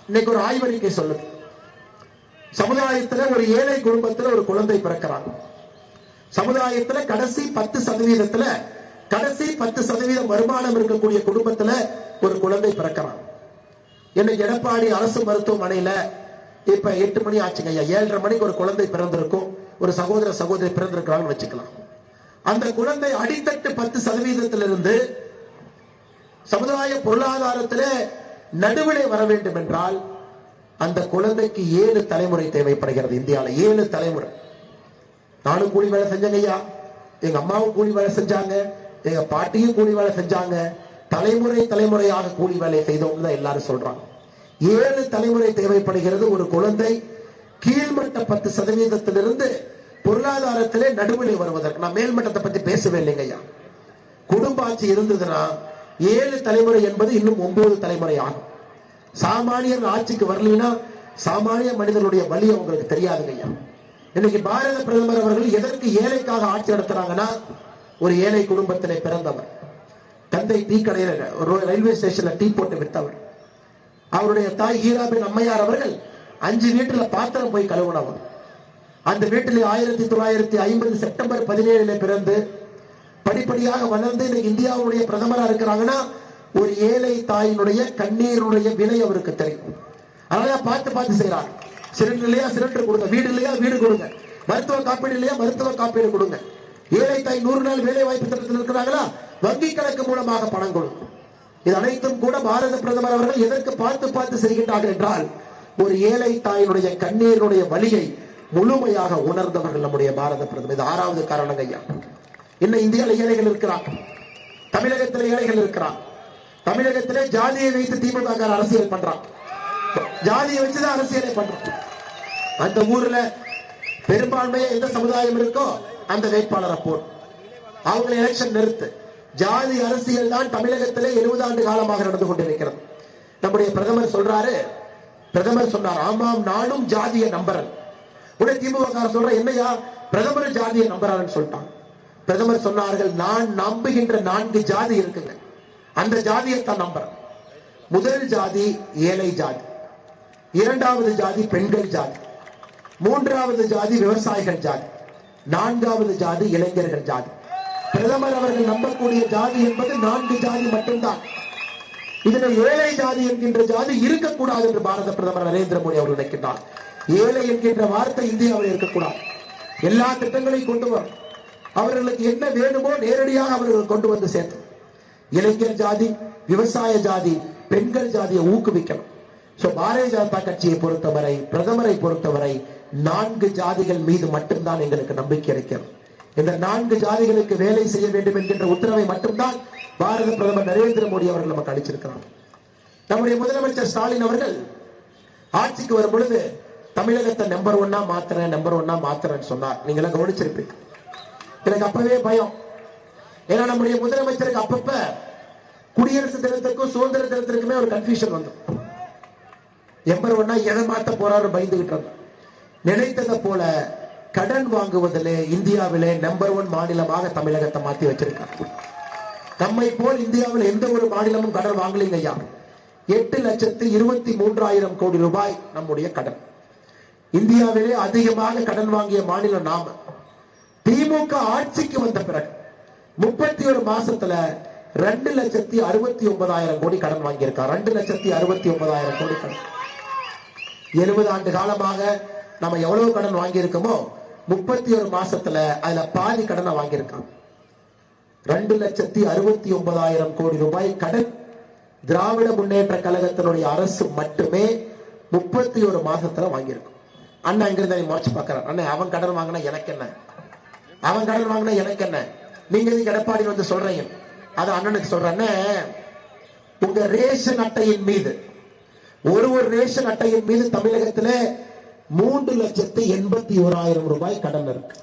A: இன்னைக்கு ஒரு ஆய்வறிக்கை சொல்லுது, சமுதாயத்தில் ஒரு ஏழை குடும்பத்தில் ஒரு குழந்தை பிறக்கிறாங்க. சமுதாயத்தில் கடைசி 10% வருமானம் இருக்கக்கூடிய குடும்பத்தில் ஒரு குழந்தை பிறக்கிறாங்க. இன்னைக்கு எடப்பாடி அரசு மருத்துவமனையில இப்ப 8 மணி ஆச்சுங்க ஐயா, 7:30 மணிக்கு ஒரு குழந்தை பிறந்திருக்கும், ஒரு சகோதரி பிறந்திருக்கிறாங்கன்னு வச்சுக்கலாம். அந்த குழந்தை அடித்தட்டு 10%இருந்து சமுதாய பொருளாதாரத்திலே நடுவிலே வர வேண்டும் என்றால் அந்த குழந்தைக்கு 7 தலைமுறை தேவைப்படுகிறது. இந்தியாவில் 7 தலைமுறை. நானும் கூலி வேலை செஞ்சேங்க ஐயா, எங்க அம்மாவும் கூலி வேலை செஞ்சாங்க, எங்க பாட்டியும் கூலி வேலை செஞ்சாங்க. தலைமுறையாக கூலி வேலை செய்தோம் தான் எல்லாரும் சொல்றாங்க. 7 தலைமுறை தேவைப்படுகிறது ஒரு குழந்தை கீழ்மட்ட 10%இருந்து பொருளாதாரத்திலே நடுவிலே வருவதற்கு. நான் மேல்மட்டத்தை பத்தி பேசவே இல்லைங்க ஐயா. குடும்ப ஆட்சி இருந்ததுன்னா 7 தலைமுறை என்பது இன்னும் 9 தலைமுறை ஆகும். சாமானியர் ஆட்சிக்கு வரலனா சாமானிய மனிதனுடைய வழி உங்களுக்கு தெரியாதுங்க ஐயா. இன்னைக்கு பாரத பிரதமர் அவர்கள் எதற்கு ஏழைக்காக ஆட்சி நடத்துறாங்கன்னா, ஒரு ஏழை குடும்பத்திலே பிறந்தவர், தந்தை டீ கடையில ரயில்வே ஸ்டேஷன்ல டீ போட்டு வித்தவர். அவருடைய தாய் ஹீராபின் அம்மையார் அவர்கள் 5 வீட்டுல பாத்திரம் போய் கழுவுனவர். அந்த வீட்டில் 1950 செப்டம்பர் 17 பிறந்து படிப்படியாக வளர்ந்து இன்னைக்கு இந்தியாவுடைய பிரதமரா இருக்கிறாங்கன்னா ஒரு ஏழை தாயினுடைய கண்ணீருடைய விலை அவருக்கு தெரியும். அதனால பார்த்து செய்யறாங்க. சிலிண்டர் இல்லையா சிலிண்டர் கொடுங்க, வீடு இல்லையா வீடு கொடுங்க, மருத்துவ காப்பீடு இல்லையா மருத்துவ காப்பீடு கொடுங்க. ஏழை தாய் 100 நாள் வேலை வாய்ப்பு திட்டத்தில் இருக்கிறாங்களா, வங்கி கணக்கு மூலமாக பணம் கொடுங்க. இது அனைத்தும் கூட பாரத பிரதமர் அவர்கள் எதற்கு பார்த்து செய்கின்றார்கள் என்றால், ஒரு ஏழை தாயினுடைய கண்ணீருடைய வலியை முழுமையாக உணர்ந்தவர்கள் நம்முடைய பாரத பிரதமர். இது 6வது காரணம் ஐயா. இன்னும் இந்தியாவில் ஏழைகள் இருக்கிறார், தமிழகத்தில் ஏழைகள் இருக்கிறார். தமிழகத்திலே ஜாதியை வைத்து திமுக அரசியல் பண்றான், ஜாதியை வச்சுதான் அரசியலை பண்றான். அந்த ஊர்ல பெரும்பான்மையா எந்த சமுதாயம் இருக்கோ அந்த வேட்பாளரை போடு, அவங்களை எலெக்ஷன் நிறுத்து. ஜாதி அரசியல் தான் தமிழகத்திலே 70 ஆண்டு காலமாக நடந்து கொண்டிருக்கிறது. நம்முடைய பிரதமர் சொன்னார், ஆமாம் நானும் ஜாதியை நம்புறேன். உடனே திமுக சொல்ற, என்னையா பிரதமர் ஜாதியை நம்புறாருன்னு சொல்லிட்டாங்க. பிரதமர் சொன்னார்கள், நான் நம்புகின்ற 4 ஜாதி இருக்குங்க, அந்த ஜாதியை தான் நம்புறேன். முதல் ஜாதி ஏழை ஜாதி, 2வது ஜாதி பெண்கள் ஜாதி, 3வது ஜாதி விவசாயிகள் ஜாதி, 4வது ஜாதி இளைஞர்கள் ஜாதி. பிரதமர் அவர்கள் நம்பக்கூடிய ஜாதி என்பது 4 ஜாதி மட்டும்தான். இதுல ஏழை ஜாதி என்கின்ற ஜாதி இருக்கக்கூடாது என்று பாரத பிரதமர் நரேந்திர மோடி அவர்கள் நினைக்கின்றார். ஏழை என்கின்ற வார்த்தை இந்தியாவில் இருக்கக்கூடாது. எல்லா திட்டங்களையும் கொண்டு வரும். அவர்களுக்கு என்ன வேணுமோ நேரடியாக அவர்கள் கொண்டு வந்து சேர்த்து இளைஞர் ஜாதி, விவசாய ஜாதி, பெண்கள் ஜாதியை ஊக்குவிக்கணும். பாரதிய ஜனதா கட்சியை பொறுத்தவரை, பிரதமரை பொறுத்தவரை 4 ஜாதிகள் மீது மட்டும்தான் எங்களுக்கு நம்பிக்கை இருக்கிறது. இந்த 4 ஜாதிகளுக்கு வேலை செய்ய வேண்டும் என்கின்ற உத்தரவை மட்டும்தான் பாரத பிரதமர் நரேந்திர மோடி அவர்கள் நமக்கு அளிச்சிருக்கிறார். நம்முடைய முதலமைச்சர் ஸ்டாலின் அவர்கள் ஆட்சிக்கு வரும் பொழுது தமிழகத்தை நம்பர் 1 மாத்துறேன்னு சொன்னார். நீங்க எல்லாம் கவனிச்சிருப்பீங்க. எனக்கு அப்பவே பயம். ஏன்னா நம்முடைய முதலமைச்சருக்கு அப்பப்ப குடியரசு தினத்திற்கும் சுதந்திர தினத்திற்குமே ஒரு கன்ஃபியூஷன் வந்து நம்பர் 1 எதை மாத்த போறாரு பயந்துகிட்டு. நினைத்ததை போல கடன் வாங்குவதிலே இந்தியாவிலே நம்பர் 1 மாநிலமாக தமிழகத்தை மாத்தி வச்சிருக்காங்க. நம்மை போல் இந்தியாவில் எந்த ஒரு மாநிலமும் கடன் வாங்கலீங்க ஐயா. 8,23,000 கோடி ரூபாய் நம்முடைய கடன். இந்தியாவிலே அதிகமாக கடன் வாங்கிய மாநிலம் நாம. திமுக ஆட்சிக்கு வந்த பிறகு 31 மாசத்துல 2,69,000 கோடி கடன் வாங்கியிருக்கார். 2,69,000 கோடி கடன். 70 ஆண்டு காலமாக நம்ம எவ்வளவு கடன் வாங்கி இருக்கோமோ 31 மாசத்துல அதுல பாதி கடனை வாங்கியிருக்காங்க. 2,69,000 கோடி ரூபாய் கடன் திராவிட முன்னேற்ற கழகத்தினுடைய அரசு மட்டுமே 31 மாசத்துல வாங்கியிருக்கும். அண்ணா இங்கிருந்து முறைச்சு பாக்குறாரு. அண்ணன் அவன் கடன் வாங்கினா எனக்கு என்ன, அவன் கடன் வாங்கினா எனக்கு என்ன, நீங்க எடப்பாடி வந்து சொல்றீங்க. அது அண்ணனுக்கு சொல்றேன். உங்க ரேஷன் அட்டையின் மீது ஒரு ரேஷன் அட்டையின் மீது தமிழகத்தில் 3,81,000 ரூபாய் கடன் இருக்கு.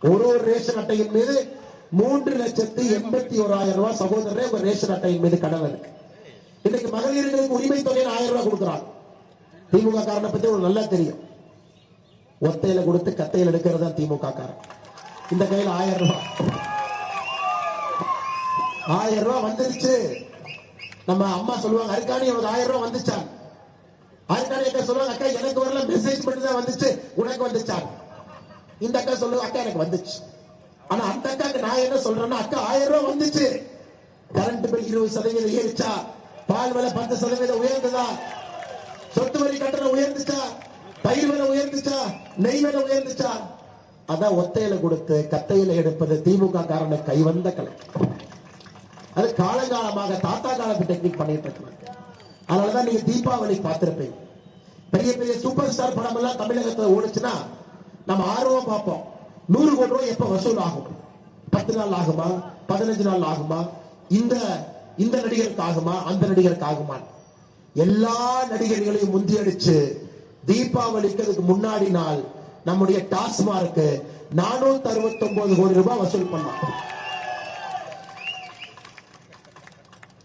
A: ஒரு ரேஷன் அட்டையின் மீது 3,81,000 ரூபாய் சகோதரரே ஒரு ரேஷன் அட்டையின் மீது கடன் இருக்கு. இன்னைக்கு மகளிர்களுக்கு உரிமை தொகை 1000 ரூபாய் கொடுக்கிறாங்க. திமுக காரனை பத்தி உங்களுக்கு நல்லா தெரியும். ஒத்தையில கொடுத்து கத்தையில் எடுக்கிறது தான் திமுக காரன். இந்த கையில் 1000 ரூபாய் 1000 ரூபாய் வந்துருச்சு. நம்ம அம்மா சொல்லுவாங்க, அருக்காணி எனக்கு 1000 ரூபாய் வந்துச்சான். அருக்காணி அக்கா சொல்லுவாங்க, அக்கா எனக்கு வரல, மெசேஜ் பண்ணி தான் வந்துச்சு, உனக்கு வந்துச்சான். இந்த அக்கா சொல்லுவாங்க, அக்கா எனக்கு வந்துச்சு. ஆனா அந்த அக்காக்கு நான் என்ன சொல்றேன்னா, அக்கா 1000 ரூபாய் வந்துச்சு. கரண்ட் பில் 20% ஏறிச்சா, பால் விலை 10% உயர்ந்ததா, சொத்து வரி கட்டணம் உயர்ந்துச்சா, பயிர் விலை உயர்ந்துச்சா, நெய் விலை உயர்ந்துச்சா. அதான் ஒத்தையில கொடுத்து கத்தையில எடுப்பது திமுக காரனை கைவந்த கலை. அது காலங்காலமாக தாத்தா காலத்து டெக்னிக் பண்ணிட்டு இருக்காங்க. அதனாலதான் நீங்க தீபாவளி பார்த்திருப்பீங்க. பெரிய பெரிய சூப்பர் ஸ்டார் படம் எல்லாம் தமிழகத்தில் ஓடுச்சுன்னா நம்ம ஆர்வம் பார்ப்போம். 100 கோடி ரூபாய் எப்ப வசூல் ஆகும்? 10 நாள் ஆகுமா, 15 நாள் ஆகுமா, இந்த நடிகருக்கு ஆகுமா, அந்த நடிகருக்கு ஆகுமா? எல்லா நடிகர்களையும் முந்தியடிச்சு தீபாவளிக்கு அதுக்கு முன்னாடி நாள் நம்முடைய டாஸ்மார்க் 469 கோடி ரூபாய் வசூல் பண்ணாங்க.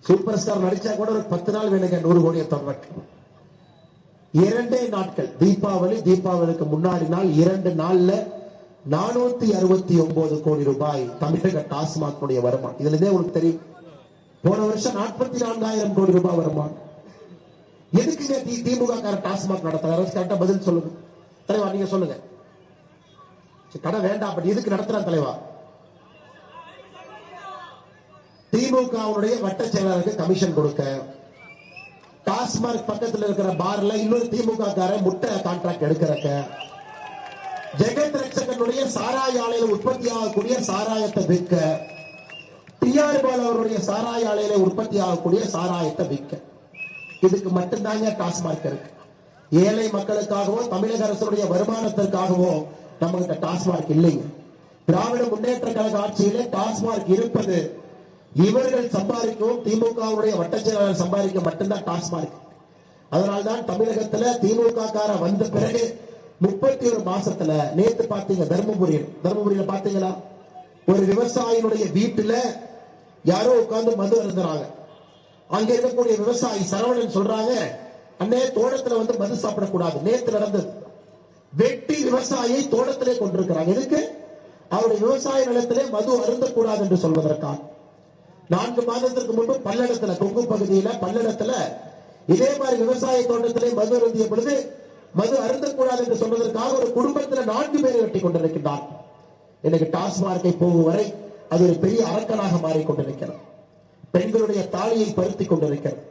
A: சூப்பர் ஸ்டார் நடிச்சா கூட ஒரு 10 நாள் வேணுங்க 100 கோடியை தொடர்க்கு. 2 நாட்கள் தீபாவளிக்கு முன்னாடி நாள் 2 நாள்ல 469 கோடி ரூபாய் தமிழக டாஸ்மாக் வருமானம். இதுல இருந்தே உங்களுக்கு தெரியும், போன வருஷம் 44,000 கோடி ரூபாய் வருமானம். எதுக்குங்க திமுக டாஸ்மாக் நடத்துறாரு? கரெக்டா பதில் சொல்லுங்க தலைவா, நீங்க சொல்லுங்க. கடை வேண்டாம், அப்படி எதுக்கு நடத்துறான் தலைவா? திமுகவுடைய வட்ட செயலாளருக்கு கமிஷன் கொடுக்க, டாஸ்மாக் பக்கத்தில் இருக்கிற பார்ல இன்னொரு திமுக காரன் முட்டை கான்ட்ராக்ட் எடுக்கிறக்க, ஜெகத் ரட்சகனுடைய சாராய ஆலையில உற்பத்தி ஆகக்கூடிய சாராயத்தை விற்க, டிஆர் பால் அவருடைய சாராய ஆலையில உற்பத்தி ஆகக்கூடிய சாராயத்தை விற்க. இதுக்கு மட்டும்தாங்க டாஸ்மாக் இருக்கு. ஏழை மக்களுக்காகவோ தமிழக அரசுடைய வருமானத்திற்காகவோ நம்ம கிட்ட டாஸ்மாக் இல்லைங்க. திராவிட முன்னேற்ற கழக ஆட்சியிலே டாஸ்மாக் இருப்பது இவர்கள் சம்பாதிக்கவும் திமுகவுடைய வட்ட செயலாளர் சம்பாதிக்க மட்டும்தான் டாஸ்மாக். அதனால்தான் தமிழகத்துல திமுக கார வந்த பிறகு 31 மாசத்துல நேத்து பாத்தீங்க தர்மபுரியில பாத்தீங்களா, ஒரு விவசாயினுடைய வீட்டுல யாரோ உட்கார்ந்து மது அருந்துறாங்க. அங்க இருக்கக்கூடிய விவசாயி சரவணன் சொல்றாங்க, அண்ணே தோட்டத்துல வந்து மது சாப்பிடக்கூடாது. நேத்து நடந்தது. வெட்டி விவசாயியை தோட்டத்திலே கொண்டிருக்கிறாங்க. எதுக்கு? அவருடைய விவசாய நிலத்திலே மது அருந்தக்கூடாது என்று சொல்வதற்காக. 4 மாதத்திற்கு முன்பு பல்லடத்துல, கொங்கு பகுதியில பல்லடத்துல இதே மாதிரி விவசாய தோட்டத்திலே மது அருந்திய பொழுது மது அருந்தக்கூடாது என்று சொல்வதற்காக ஒரு குடும்பத்தில் 4 பேரை வெட்டி கொண்டிருக்கின்றார். எனக்கு டாஸ்மார்க்கை போகும் வரை அது ஒரு பெரிய அரக்கனாக மாறிக்கொண்டிருக்கிறது. பெண்களுடைய தாலியை பருத்தி கொண்டிருக்கிறது.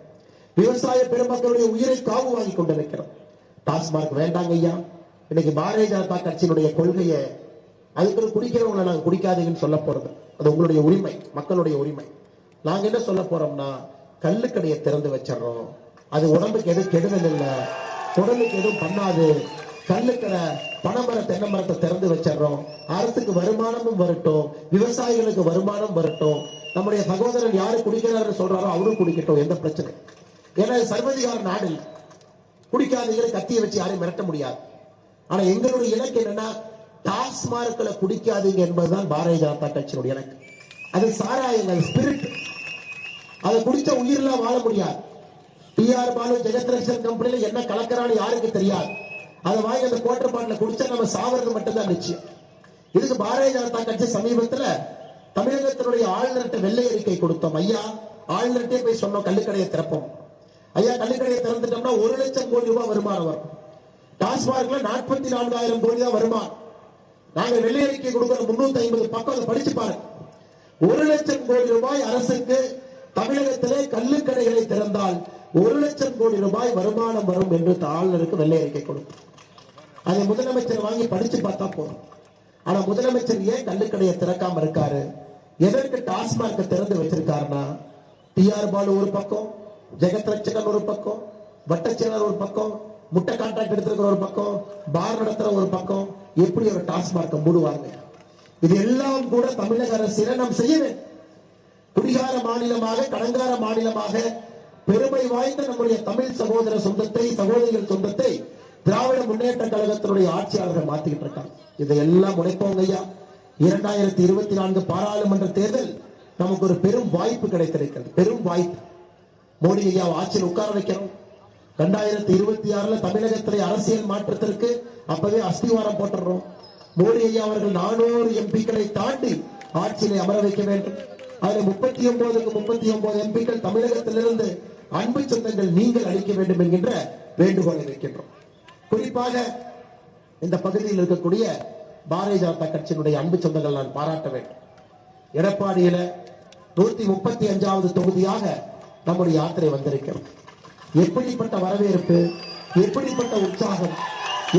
A: விவசாய பெருமக்களுடைய உயிரை காவு வாங்கி கொண்டிருக்கிறது. டாஸ்மார்க் வேண்டாங்க ஐயா. இன்னைக்கு பாரதிய ஜனதா கட்சியினுடைய கொள்கையை அதுக்கு குடிக்கிறவங்களை நாங்க குடிக்காதீங்கன்னு சொல்ல போறது, அது உங்களுடைய உரிமை, மக்களுடைய உரிமை. நாங்க என்ன சொல்ல போறோம்னா, கள்ளுக்கடையை திறந்து வச்சிடறோம், அது உடம்புக்கு எதுவும் கெடுதல் இல்லை, உடலுக்கு எதுவும் பண்ணாது. கள்ளுக்கடை, பனைமர தென்னை மரத்தை திறந்து வச்சிடறோம், அரசுக்கு வருமானமும் வரட்டும், விவசாயிகளுக்கு வருமானம் வரட்டும், நம்முடைய சகோதரன் யாரு குடிக்கிறாரு சொல்றாரோ அவரும் குடிக்கட்டும், எந்த பிரச்சனை. ஏன்னா சர்வதிகார நாடு, குடிக்காதீங்க கத்தியை வச்சு யாரையும் மிரட்ட முடியாது. ஆனா எங்களுடைய இலக்கு என்னன்னா, டாஸ்மார்க்களை குடிக்காதீங்க என்பதுதான் பாரதிய ஜனதா கட்சியினுடைய இலக்கு. அது சாராயங்கள், ஸ்பிரிட், அதை குடிச்ச உயிரெல்லாம் வாழ முடியாது. டிஆர் பாலு ஜெகத்ரட்சன் கம்பெனில என்ன கலக்கிறான்னு யாருக்கு தெரியாது. அதை வாங்கி அந்த குவார்டர் பாட்டில குடிச்சா நம்ம சாவறது மட்டும்தான் நிச்சயம். இதுக்கு பாரதிய ஜனதா கட்சி சமீபத்தில் தமிழகத்தினுடைய ஆளுநர்கிட்ட வெள்ளை அறிக்கை கொடுத்தோம். ஐயா, ஆளுநர்கிட்டே போய் சொன்னோம், கள்ளுக்கடையை திறப்போம். ஐயா, கள்ளுக்கடையை திறந்துட்டோம்னா 1 லட்சம் கோடி ரூபாய் வருமானம் வரும். டாஸ்மார்க்ல 44,000 கோடி தான் வருமானம். நாங்க வெள்ளை அறிக்கை கொடுக்கிற 350 பக்கம் அதை படிச்சு பாருங்க. 1 லட்சம் கோடி ரூபாய் அரசுக்கு தமிழகத்திலே கள்ளுக்கடைகளை திறந்தால் 1 லட்சம் கோடி ரூபாய் வருமானம் வரும் என்று ஆளுநருக்கு வெள்ளை அறிக்கை கொடுத்தோம். அதை முதலமைச்சர் வாங்கி படிச்சு பார்த்தா போதும். ஆனா முதலமைச்சர் ஏன் கள்ளுக்கடையை திறக்காம இருக்காரு? எதற்கு டாஸ்மார்க் திறந்து வச்சிருக்காருன்னா, டிஆர் பாலு ஒரு பக்கம், ஜெகத்ரட்சகன் ஒரு பக்கம், வட்டச்சேனர் ஒரு பக்கம், முட்டை கான்ட்ராக்ட் எடுத்திருக்கிற ஒரு பக்கம், பார் நடத்துற ஒரு பக்கம், எப்படி ஒரு டாஸ்மார்க் மூடுவாங்க? இது எல்லாம் கூட தமிழக அரசு நாம் செய்ய வேண்டும். குடிகார மாநிலமாக, கடங்கார மாநிலமாக பெருமை வாய்ந்த நம்முடைய தமிழ் சகோதர சொந்தத்தை, சகோதரிகள் சொந்தத்தை திராவிட முன்னேற்ற கழகத்தினுடைய ஆட்சியாளர்கள் மாத்திக்கிட்டு இருக்காங்க. இதையெல்லாம் உடைப்போங்க ஐயா. 2024 பாராளுமன்ற தேர்தல் நமக்கு ஒரு பெரும் வாய்ப்பு கிடைத்திருக்கிறது, பெரும் வாய்ப்பு. மோடி ஐயா ஆட்சியில் உட்கார வைக்கிறோம். 2026 தமிழகத்திலே அரசியல் மாற்றத்திற்கு அப்பவே அஸ்திவாரம் போட்டுறோம். மோடி ஐயா அவர்கள் 400 எம்பிக்களை தாண்டி ஆட்சியிலே அமர வைக்க வேண்டும். அதில் 39 எம்பிக்கள் தமிழகத்திலிருந்து அன்பு சொந்தங்கள் நீங்கள் அளிக்க வேண்டும் என்கின்ற வேண்டுகோளை வைக்கின்றோம். குறிப்பாக இந்த பகுதியில் இருக்கக்கூடிய பாரதிய ஜனதா கட்சியினுடைய அன்பு சொந்தங்கள் நான் பாராட்ட வேண்டும். எடப்பாடியில 135வது தொகுதியாக நம்முடைய யாத்திரை வந்திருக்கிறோம். எப்படிப்பட்ட வரவேற்பு, எப்படிப்பட்ட உற்சாகம்,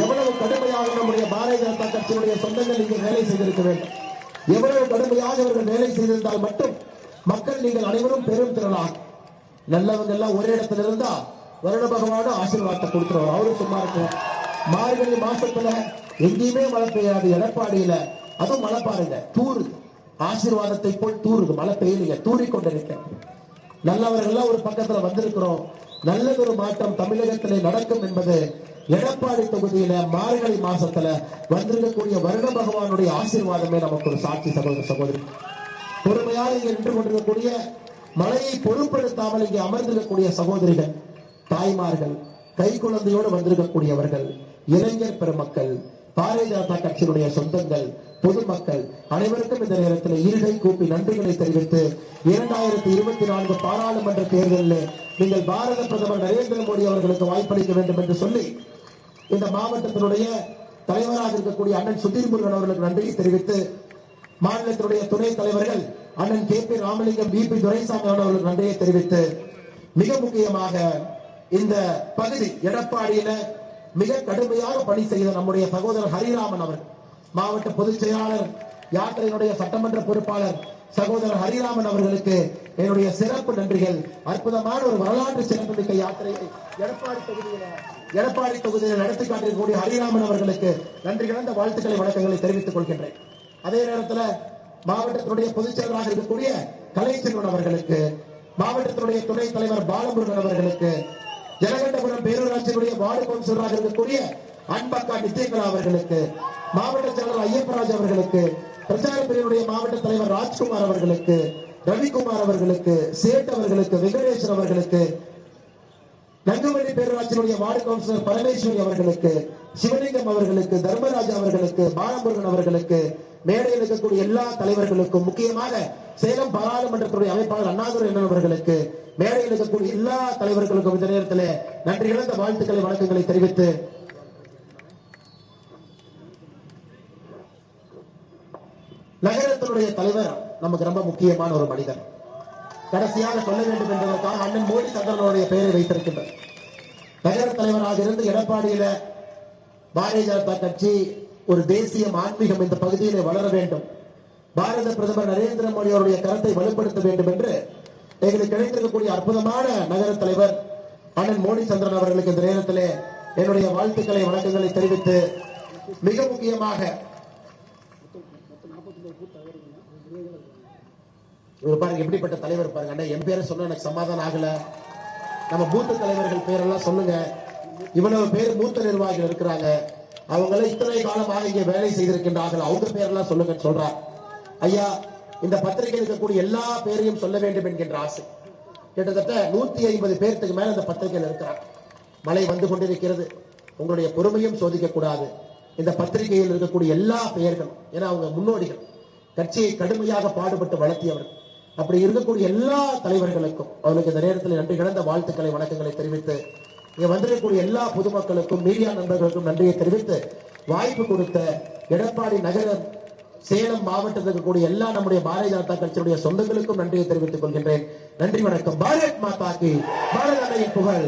A: எவ்வளவு கடுமையாக நம்முடைய பாரதிய ஜனதா கட்சியினுடைய சொந்தங்கள் இங்கே வேலை செய்திருக்க வேண்டும். எவ்வளவு கடுமையாக அவர்கள் வேலை செய்திருந்தால் மட்டும் மக்கள் நீங்கள் அனைவரும் பெரும் திரளாக, நல்லவங்க எல்லாம் ஒரே இடத்துல இருந்தா வருட பகவான ஆசீர்வாதத்தை கொடுத்துருவார், அவரும் சும்மா இருக்கிறார். மார்கழி மாசத்துல எங்கேயுமே மழை பெய்யாது, எடப்பாடியில அதுவும் மழை பாருங்க, தூருது, ஆசீர்வாதத்தை போல் தூருது, மழை பெய்யலைங்க, தூறிக்கொண்டிருக்க. நல்லவர்கள் ஒரு பக்கத்துல வந்திருக்கிறோம். நல்லதொரு மாற்றம் தமிழகத்திலே நடக்கும் என்பது எடப்பாடி தொகுதியில மார்கழி மாசத்துல வந்திருக்கக்கூடிய வருட பகவானுடைய ஆசீர்வாதமே நமக்கு ஒரு சாட்சி. சகோதர சகோதரி, பொறுமையாக இங்கே நின்று கொண்டிருக்கக்கூடிய, மழையை பொருட்படுத்தாமல் இங்கே அமர்ந்திருக்கக்கூடிய சகோதரிகள், தாய்மார்கள், கை குழந்தையோடு வந்திருக்கக்கூடியவர்கள், இளைஞர் பெருமக்கள், பாரதிய ஜனதா கட்சியினுடைய சொந்தங்கள், பொதுமக்கள் அனைவருக்கும் இந்த நேரத்தில் இருகை கூப்பி நன்றிகளை தெரிவித்து 2024 பாராளுமன்ற தேர்தலில் நீங்கள் பாரத பிரதமர் நரேந்திர மோடி அவர்களுக்கு வாய்ப்பளிக்க வேண்டும் என்று சொல்லி இந்த மாவட்டத்தினுடைய தலைவராக இருக்கக்கூடிய அண்ணன் சுதீர் முருகன் அவர்களுக்கு நன்றியை தெரிவித்து, மாநிலத்தினுடைய துணைத் தலைவர்கள் அண்ணன் KP ராமலிங்கம், BP துரைசாமி அவர்களுக்கு நன்றியை தெரிவித்து, மிக முக்கியமாக இந்த பகுதி எடப்பாடியில மிக கடுமையாக பணி செய்த நம்முடைய சகோதரர் ஹரிராமன் அவர்கள், மாவட்ட பொதுச் செயலாளர், யாத்திரையினுடைய சட்டமன்ற பொறுப்பாளர் சகோதரர் ஹரிராமன் அவர்களுக்கு என்னுடைய சிறப்பு நன்றிகள். அற்புதமான ஒரு வரலாற்று சிறப்புமிக்க யாத்திரையை எடப்பாடி தொகுதியில் நடத்தி காட்டிருக்கக்கூடிய ஹரிராமன் அவர்களுக்கு நன்றி கலந்த வாழ்த்துக்களை, வணக்கங்களை தெரிவித்துக் கொள்கின்றேன். அதே நேரத்தில் மாவட்டத்தினுடைய பொதுச் செயலராக இருக்கக்கூடிய கலைச்செல்வன் அவர்களுக்கு, மாவட்டத்தினுடைய துணைத் தலைவர் பாலமுருகன் அவர்களுக்கு, ஜலகண்டபுரம் பேரூராட்சியினுடைய வார்டு கவுன்சிலராக இருக்கக்கூடிய அன்பக்கா நித்யகலா அவர்களுக்கு, மாவட்ட செயலர் ஐயப்பராஜ் அவர்களுக்கு, பிரச்சார பிரிவுடைய மாவட்ட தலைவர் ராஜ்குமார் அவர்களுக்கு, ரவிக்குமார் அவர்களுக்கு, சேட் அவர்களுக்கு, வெங்கடேஸ்வர் அவர்களுக்கு, நங்கவள்ளி பேரூராட்சியினுடைய வார்டு கவுன்சிலர் பரமேஸ்வரி அவர்களுக்கு, சிவலிங்கம் அவர்களுக்கு, தர்மராஜா அவர்களுக்கு, பாலமுருகன் அவர்களுக்கு, மேடையில் இருக்கக்கூடிய எல்லா தலைவர்களுக்கும், முக்கியமாக சேலம் பாராளுமன்றத்துடைய அமைப்பாளர் அண்ணாதுரை அவர்களுக்கு, மேடையில் இருக்கக்கூடிய எல்லா தலைவர்களுக்கும் இந்த நேரத்தில் நன்றி இழந்த வாழ்த்துக்களை, வணக்கங்களை தெரிவித்து, நகரத்தினுடைய தலைவர் நமக்கு ரொம்ப முக்கியமான ஒரு மனிதர். கடைசியாக சொல்ல வேண்டும் என்பதற்காக அண்ணன் மோடி சந்திரனுடைய பெயரை வைத்திருக்கின்றார். நகர தலைவராக இருந்து எடப்பாடியில பாரதிய ஜனதா கட்சி ஒரு தேசிய ஆன்மீகம் இந்த பகுதியிலே வளர வேண்டும், பாரத பிரதமர் நரேந்திர மோடி அவருடைய கருத்தை வலுப்படுத்த வேண்டும் என்று எங்களுக்கு கிடைத்திருக்கக்கூடிய அற்புதமான நகர தலைவர் அண்ணன் மோடி சந்திரன் அவர்களுக்கு இந்த நேரத்திலே என்னுடைய வாழ்த்துக்களை வணக்கங்களை தெரிவித்து, மிக முக்கியமாக இவர் பாருங்க எப்படிப்பட்ட தலைவர் பாருங்க. அண்ணா என் பேரை சொன்ன எனக்கு சமாதானம் ஆகல, நம்ம பூத்த தலைவர்கள் பேரெல்லாம் சொல்லுங்க. இவ்வளவு பேர் மூத்த நிர்வாகிகள் இருக்கிறாங்க, அவங்கள இத்தனை காலமாக இங்கே வேலை செய்திருக்கின்றார்கள், அவங்க பேரெல்லாம் சொல்லுங்கன்னு சொல்றார். ஐயா, இந்த பத்திரிகை இருக்கக்கூடிய எல்லா பேரையும் சொல்ல வேண்டும் என்கின்ற ஆசை. கிட்டத்தட்ட 150 பேருக்கு மேல இந்த பத்திரிகையில் இருக்கிறார். மழை வந்து கொண்டிருக்கிறது, உங்களுடைய பொறுமையும் சோதிக்க கூடாது. இந்த பத்திரிகையில் இருக்கக்கூடிய எல்லா பெயர்களும், ஏன்னா அவங்க முன்னோடிகள், கட்சியை கடுமையாக பாடுபட்டு வளர்த்தியவர்கள். அப்படி இருக்கக்கூடிய எல்லா தலைவர்களுக்கும் அவர்களுக்கு இந்த நேரத்தில் நன்றி கலந்த வாழ்த்துக்களை வணக்கங்களை தெரிவித்து, இங்க வந்திருக்கக்கூடிய எல்லா பொதுமக்களுக்கும் மீடியா நண்பர்களுக்கும் நன்றியை தெரிவித்து, வாய்ப்பு கொடுத்த எடப்பாடி நகர சேலம் மாவட்டத்தில் இருக்கக்கூடிய எல்லா நம்முடைய பாரதிய ஜனதா கட்சியுடைய சொந்தங்களுக்கும் நன்றியை தெரிவித்துக் கொள்கின்றேன். நன்றி, வணக்கம். பாரத் மாதா கி, பாரத அன்னையின் புகழ்.